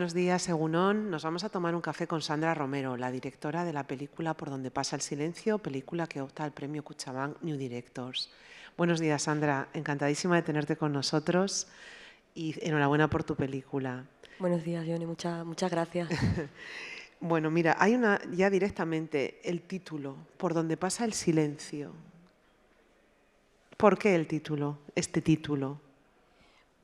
buenos días, Egunon. Nos vamos a tomar un café con Sandra Romero, la directora de la película Por donde pasa el silencio, película que opta al premio Cuchabank New Directors. Buenos días, Sandra. Encantadísima de tenerte con nosotros y enhorabuena por tu película. Buenos días, Johnny. Muchas gracias. Bueno, mira, hay ya directamente el título, Por donde pasa el silencio. ¿Por qué el título, este título?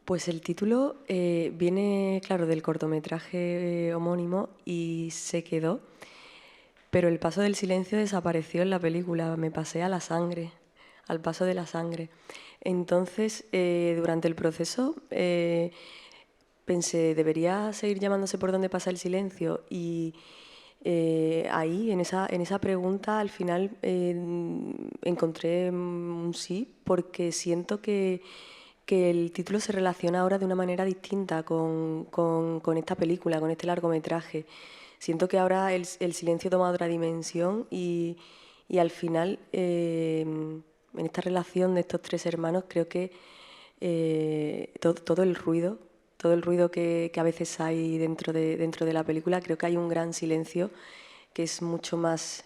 Pues el título viene, claro, del cortometraje homónimo y se quedó, pero el paso del silencio desapareció en la película. Me pasé a la sangre, al paso de la sangre. Entonces, durante el proceso, pensé, ¿debería seguir llamándose Por donde pasa el silencio? Y ahí, en esa pregunta, al final encontré un sí, porque siento que el título se relaciona ahora de una manera distinta con esta película, con este largometraje. Siento que ahora el silencio toma otra dimensión y al final, en esta relación de estos tres hermanos, creo que todo el ruido que a veces hay dentro de la película, creo que hay un gran silencio que es mucho más,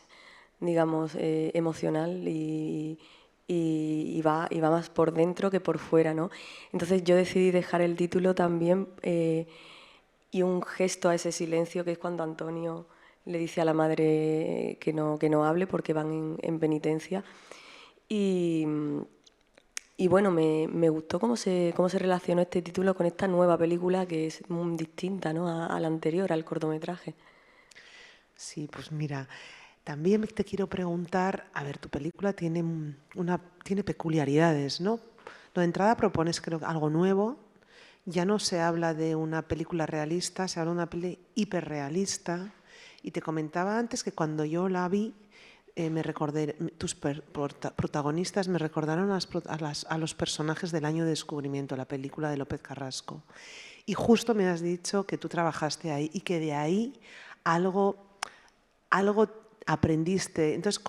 digamos, emocional y va más por dentro que por fuera, ¿no? Entonces yo decidí dejar el título también y un gesto a ese silencio, que es cuando Antonio le dice a la madre que no hable porque van en penitencia. Y, y bueno, me gustó cómo se relacionó este título con esta nueva película que es muy distinta, ¿no?, a la anterior, al cortometraje. Sí, pues mira, también te quiero preguntar, a ver, tu película tiene, tiene peculiaridades, ¿no? De entrada propones, creo, algo nuevo. Ya no se habla de una película realista, se habla de una peli hiperrealista. Y te comentaba antes que cuando yo la vi, me recordé, tus protagonistas me recordaron a los personajes del Año de Descubrimiento, la película de López Carrasco. Y justo me has dicho que tú trabajaste ahí y que de ahí algo aprendiste. Entonces,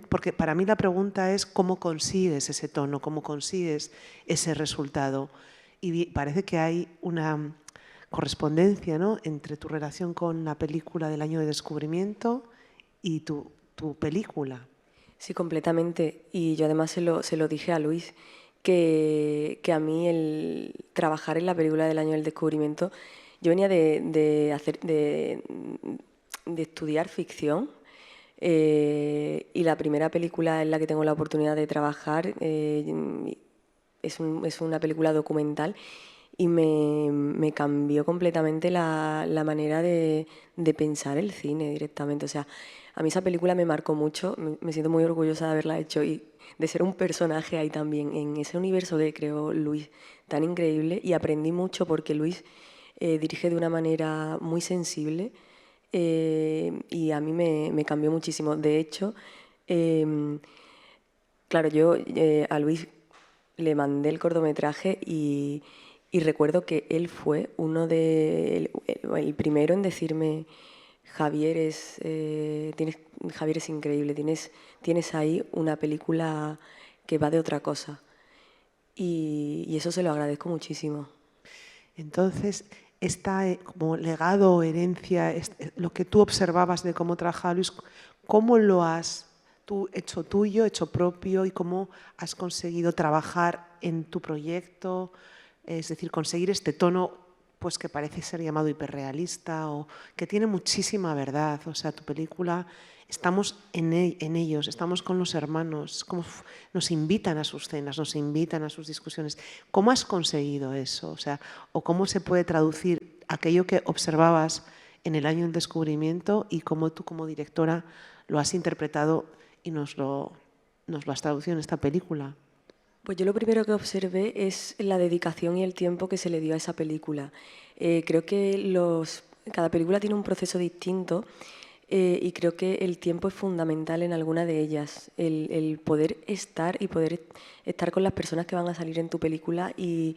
porque para mí la pregunta es cómo consigues ese tono, cómo consigues ese resultado. Y parece que hay una correspondencia, ¿no?, entre tu relación con la película del Año de Descubrimiento y tu película. Sí, completamente. Y yo además se lo dije a Luis, que a mí el trabajar en la película del Año del Descubrimiento, yo venía de estudiar ficción y la primera película en la que tengo la oportunidad de trabajar es una película documental y me cambió completamente la manera de pensar el cine directamente. O sea, a mí esa película me marcó mucho, me siento muy orgullosa de haberla hecho y de ser un personaje ahí también, en ese universo que creó Luis, tan increíble, y aprendí mucho porque Luis dirige de una manera muy sensible y a mí me cambió muchísimo. De hecho, claro, yo a Luis le mandé el cortometraje y recuerdo que él fue el primero en decirme, Javier Javier es increíble, tienes ahí una película que va de otra cosa. Y eso se lo agradezco muchísimo. Entonces, esta como legado o herencia, lo que tú observabas de cómo trabajaba Luis, ¿cómo lo has tú hecho tuyo, hecho propio y cómo has conseguido trabajar en tu proyecto? Es decir, conseguir este tono pues que parece ser llamado hiperrealista o que tiene muchísima verdad. O sea, tu película, estamos en ellos, estamos con los hermanos, como nos invitan a sus cenas, nos invitan a sus discusiones. ¿Cómo has conseguido eso? O sea, o cómo se puede traducir aquello que observabas en el año del descubrimiento y cómo tú como directora lo has interpretado y nos lo has traducido en esta película. Pues yo lo primero que observé es la dedicación y el tiempo que se le dio a esa película. Creo que cada película tiene un proceso distinto y creo que el tiempo es fundamental en alguna de ellas. El poder estar y poder estar con las personas que van a salir en tu película y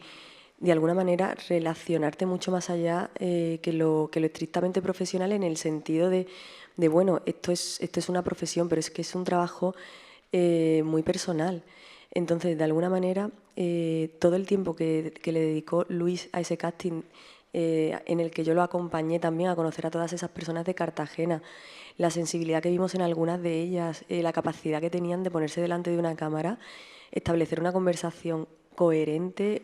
de alguna manera relacionarte mucho más allá que lo estrictamente profesional, en el sentido de bueno, esto es una profesión, pero es que es un trabajo muy personal. Entonces, de alguna manera, todo el tiempo que le dedicó Luis a ese casting en el que yo lo acompañé también a conocer a todas esas personas de Cartagena, la sensibilidad que vimos en algunas de ellas, la capacidad que tenían de ponerse delante de una cámara, establecer una conversación coherente,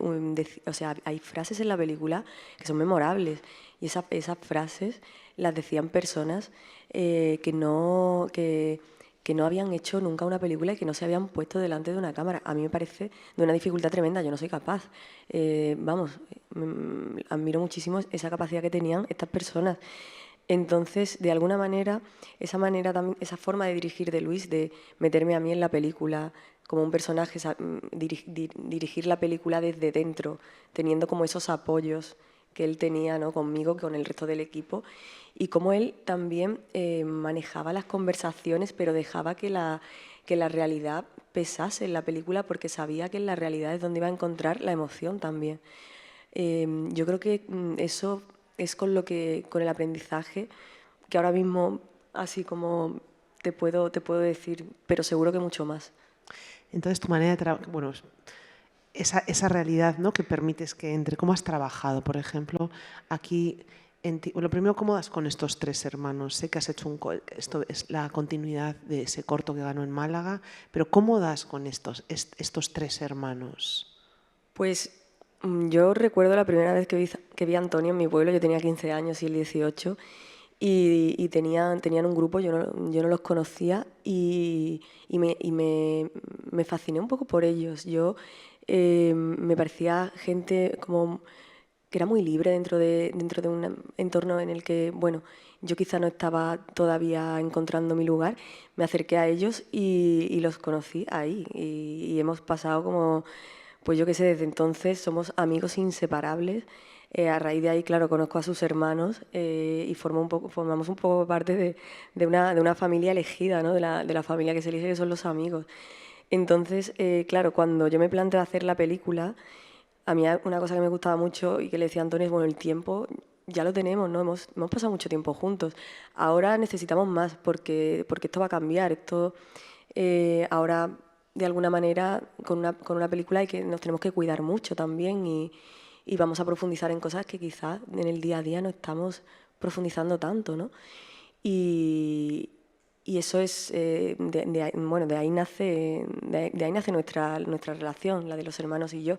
o sea, hay frases en la película que son memorables y esas frases las decían personas que no habían hecho nunca una película y que no se habían puesto delante de una cámara. A mí me parece de una dificultad tremenda, yo no soy capaz. Admiro muchísimo esa capacidad que tenían estas personas. Entonces, de alguna manera, esa forma de dirigir de Luis, de meterme a mí en la película como un personaje, dirigir la película desde dentro, teniendo como esos apoyos que él tenía, ¿no?, conmigo, con el resto del equipo, y cómo él también manejaba las conversaciones, pero dejaba que la realidad pesase en la película, porque sabía que en la realidad es donde iba a encontrar la emoción también. Yo creo que eso es con el aprendizaje que ahora mismo, así como te puedo decir, pero seguro que mucho más. Entonces, tu manera de trabajar, bueno, esa realidad, ¿no?, que permites que entre. ¿Cómo has trabajado? Por ejemplo, aquí, lo primero, ¿cómo das con estos tres hermanos? Sé que has hecho esto es la continuidad de ese corto que ganó en Málaga, pero ¿cómo das con estos tres hermanos? Pues yo recuerdo la primera vez que vi a Antonio en mi pueblo, yo tenía 15 años y él 18, y tenían un grupo, yo no los conocía y me fasciné un poco por ellos. Me parecía gente como que era muy libre dentro de un entorno en el que, bueno, yo quizá no estaba todavía encontrando mi lugar. Me acerqué a ellos y los conocí ahí y hemos pasado como, pues yo qué sé, desde entonces somos amigos inseparables. A raíz de ahí, claro, conozco a sus hermanos y formamos un poco parte de una familia elegida, ¿no?, de la familia que se elige, que son los amigos. Entonces, claro, cuando yo me planteo hacer la película, a mí una cosa que me gustaba mucho y que le decía a Antonio es, bueno, el tiempo ya lo tenemos, ¿no? Hemos pasado mucho tiempo juntos. Ahora necesitamos más porque esto va a cambiar. Ahora, de alguna manera, con una película nos tenemos que cuidar mucho también y vamos a profundizar en cosas que quizás en el día a día no estamos profundizando tanto, ¿no? Y, y eso es, bueno, de ahí nace nuestra relación, la de los hermanos y yo.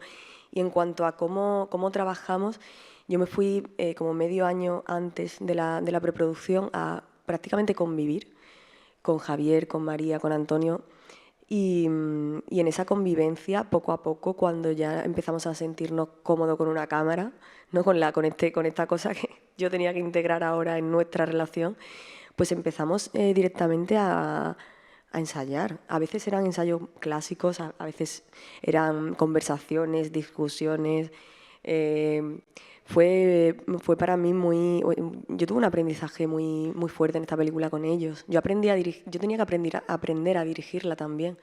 Y en cuanto a cómo trabajamos, yo me fui como medio año antes de la preproducción a prácticamente convivir con Javier, con María, con Antonio. Y en esa convivencia, poco a poco, cuando ya empezamos a sentirnos cómodos con una cámara, ¿no?, con esta cosa que yo tenía que integrar ahora en nuestra relación, pues empezamos directamente a ensayar. A veces eran ensayos clásicos, a veces eran conversaciones, discusiones. Fue para mí yo tuve un aprendizaje muy, muy fuerte en esta película con ellos. Yo tenía que aprender a dirigirla también.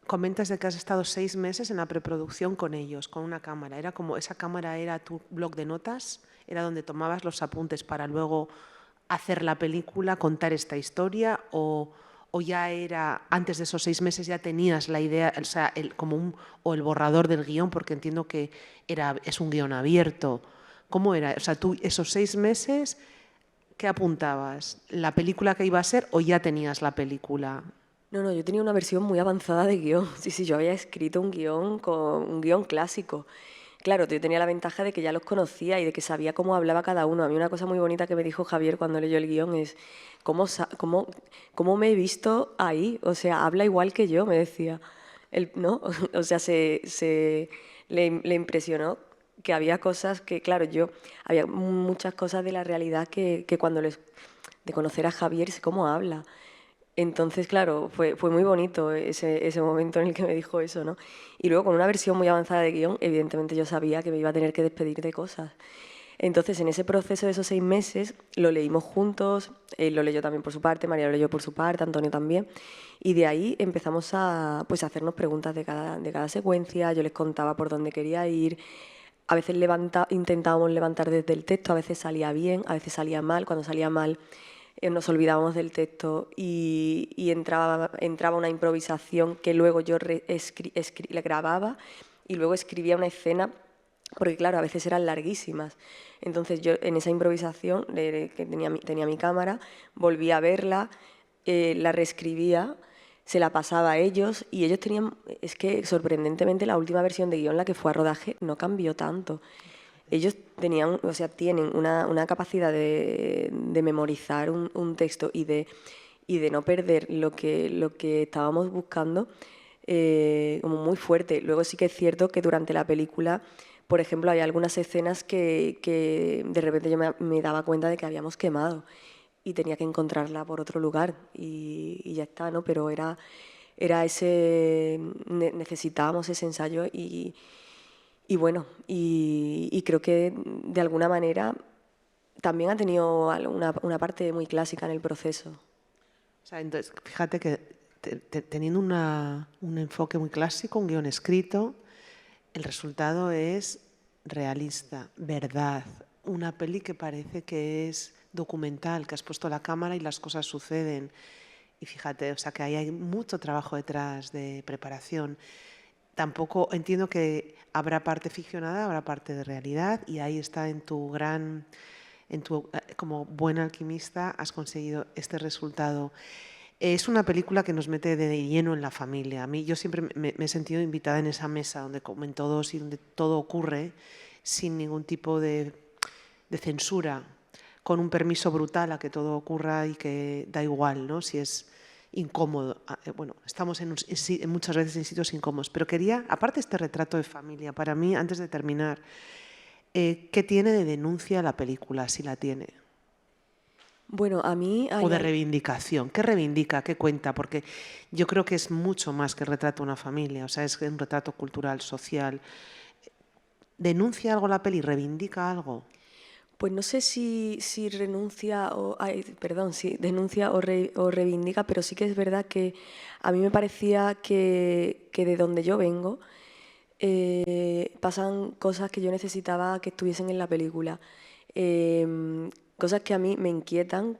Comentas de que has estado 6 meses en la preproducción con ellos, con una cámara. ¿Era como esa cámara era tu bloc de notas? ¿Era donde tomabas los apuntes para luego hacer la película, contar esta historia? ¿O ya era, antes de esos 6 meses ya tenías la idea, o sea, o el borrador del guión, porque entiendo que es un guión abierto? ¿Cómo era? O sea, tú esos 6 meses, ¿qué apuntabas? ¿La película que iba a ser o ya tenías la película? No, yo tenía una versión muy avanzada de guión. Sí, yo había escrito un guión clásico. Claro, yo tenía la ventaja de que ya los conocía y de que sabía cómo hablaba cada uno. A mí una cosa muy bonita que me dijo Javier cuando leyó el guión es cómo me he visto ahí. O sea, habla igual que yo, me decía. ¿No? O sea, le impresionó que había cosas que, claro, había muchas cosas de la realidad que de conocer a Javier, sé cómo habla. Entonces, claro, fue muy bonito ese momento en el que me dijo eso, ¿no? Y luego, con una versión muy avanzada de guión, evidentemente yo sabía que me iba a tener que despedir de cosas. Entonces, en ese proceso de esos 6 meses, lo leímos juntos, él lo leyó también por su parte, María lo leyó por su parte, Antonio también, y de ahí empezamos a hacernos preguntas de cada secuencia, yo les contaba por dónde quería ir, a veces intentábamos levantar desde el texto, a veces salía bien, a veces salía mal, cuando salía mal nos olvidábamos del texto y entraba una improvisación que luego yo le grababa y luego escribía una escena porque claro, a veces eran larguísimas. Entonces yo en esa improvisación que tenía mi cámara, volví a verla, la reescribía, se la pasaba a ellos y ellos tenían, es que sorprendentemente la última versión de guión, la que fue a rodaje, no cambió tanto. Ellos tenían, o sea, tienen una capacidad de memorizar un texto y de no perder lo que estábamos buscando como muy fuerte. Luego sí que es cierto que durante la película, por ejemplo, hay algunas escenas que de repente yo me daba cuenta de que habíamos quemado y tenía que encontrarla por otro lugar y ya está, ¿no? Pero era necesitábamos ese ensayo y bueno, y creo que de alguna manera también ha tenido una parte muy clásica en el proceso. O sea, entonces, fíjate que teniendo un enfoque muy clásico, un guión escrito, el resultado es realista, verdad, una peli que parece que es documental, que has puesto la cámara y las cosas suceden. Y fíjate, o sea, que ahí hay mucho trabajo detrás de preparación. Tampoco entiendo que habrá parte ficcionada, habrá parte de realidad, y ahí está como buen alquimista has conseguido este resultado. Es una película que nos mete de lleno en la familia. A mí yo siempre me he sentido invitada en esa mesa donde comen todos y donde todo ocurre sin ningún tipo de censura, con un permiso brutal a que todo ocurra y que da igual, ¿no? Si es incómodo. Bueno, estamos muchas veces en sitios incómodos, pero quería, aparte de este retrato de familia, para mí, antes de terminar, ¿qué tiene de denuncia la película, si la tiene? Bueno, a mí... O de reivindicación. ¿Qué reivindica? ¿Qué cuenta? Porque yo creo que es mucho más que el retrato de una familia. O sea, es un retrato cultural, social. ¿Denuncia algo la peli? ¿Reivindica algo? Pues no sé si renuncia o... si denuncia o reivindica, pero sí que es verdad que a mí me parecía que de donde yo vengo pasan cosas que yo necesitaba que estuviesen en la película. Cosas que a mí me inquietan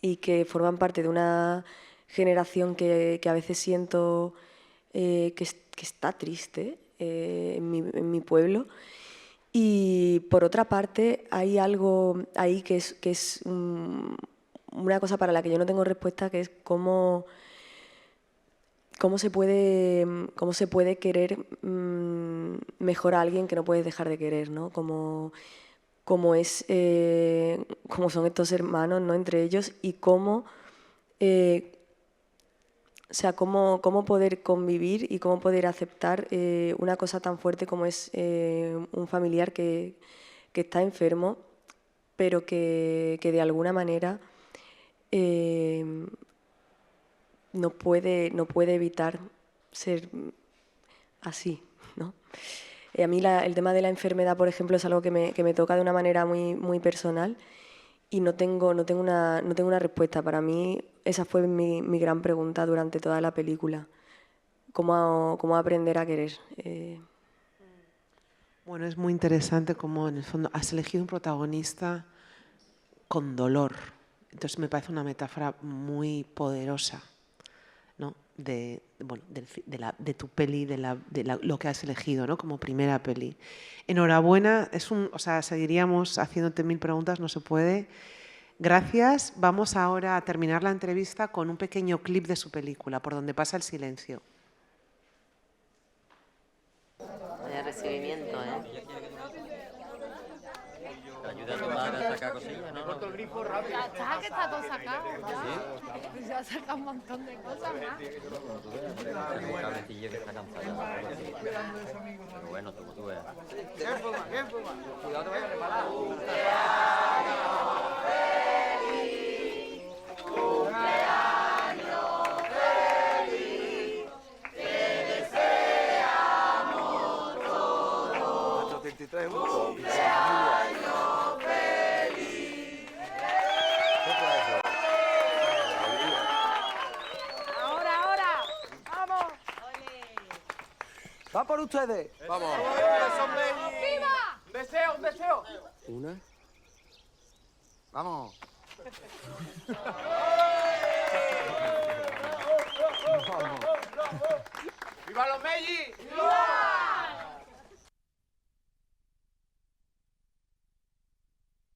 y que forman parte de una generación que a veces siento que está triste en mi pueblo. Y por otra parte, hay algo ahí que es una cosa para la que yo no tengo respuesta, que es cómo se puede querer mejor a alguien que no puedes dejar de querer, ¿no? Como son estos hermanos, ¿no? Entre ellos y cómo cómo poder convivir y cómo poder aceptar una cosa tan fuerte como es un familiar que está enfermo, pero que de alguna manera no puede evitar ser así, ¿no? A mí el tema de la enfermedad, por ejemplo, es algo que me toca de una manera muy, muy personal y no tengo una respuesta. Para mí esa fue mi gran pregunta durante toda la película. ¿Cómo aprender a querer? Bueno, es muy interesante cómo en el fondo has elegido un protagonista con dolor. Entonces me parece una metáfora muy poderosa, ¿no? de tu peli, lo que has elegido, ¿no? Como primera peli. Enhorabuena, o sea, seguiríamos haciéndote 1000 preguntas, no se puede. Gracias. Vamos ahora a terminar la entrevista con un pequeño clip de su película, Por donde pasa el silencio. Vaya recibimiento, ¿eh? Ayuda a tu madre a sacar cosillas, ¿no? Corto el grifo rápido. Ya está, que está todo sacado. Ya. Ya saca un montón de cosas más. El cabecillo que está cansado. Pero bueno, como tú veas. ¿Quién fuma? ¿Quién fuma? Cuidado, te vayas a reparar. Ahora. Vamos. ¡Va por ustedes! ¡Vamos! ¡Viva! ¡Un deseo, un deseo! Una. ¡Vamos! ¡Viva los Mellis! ¡Viva!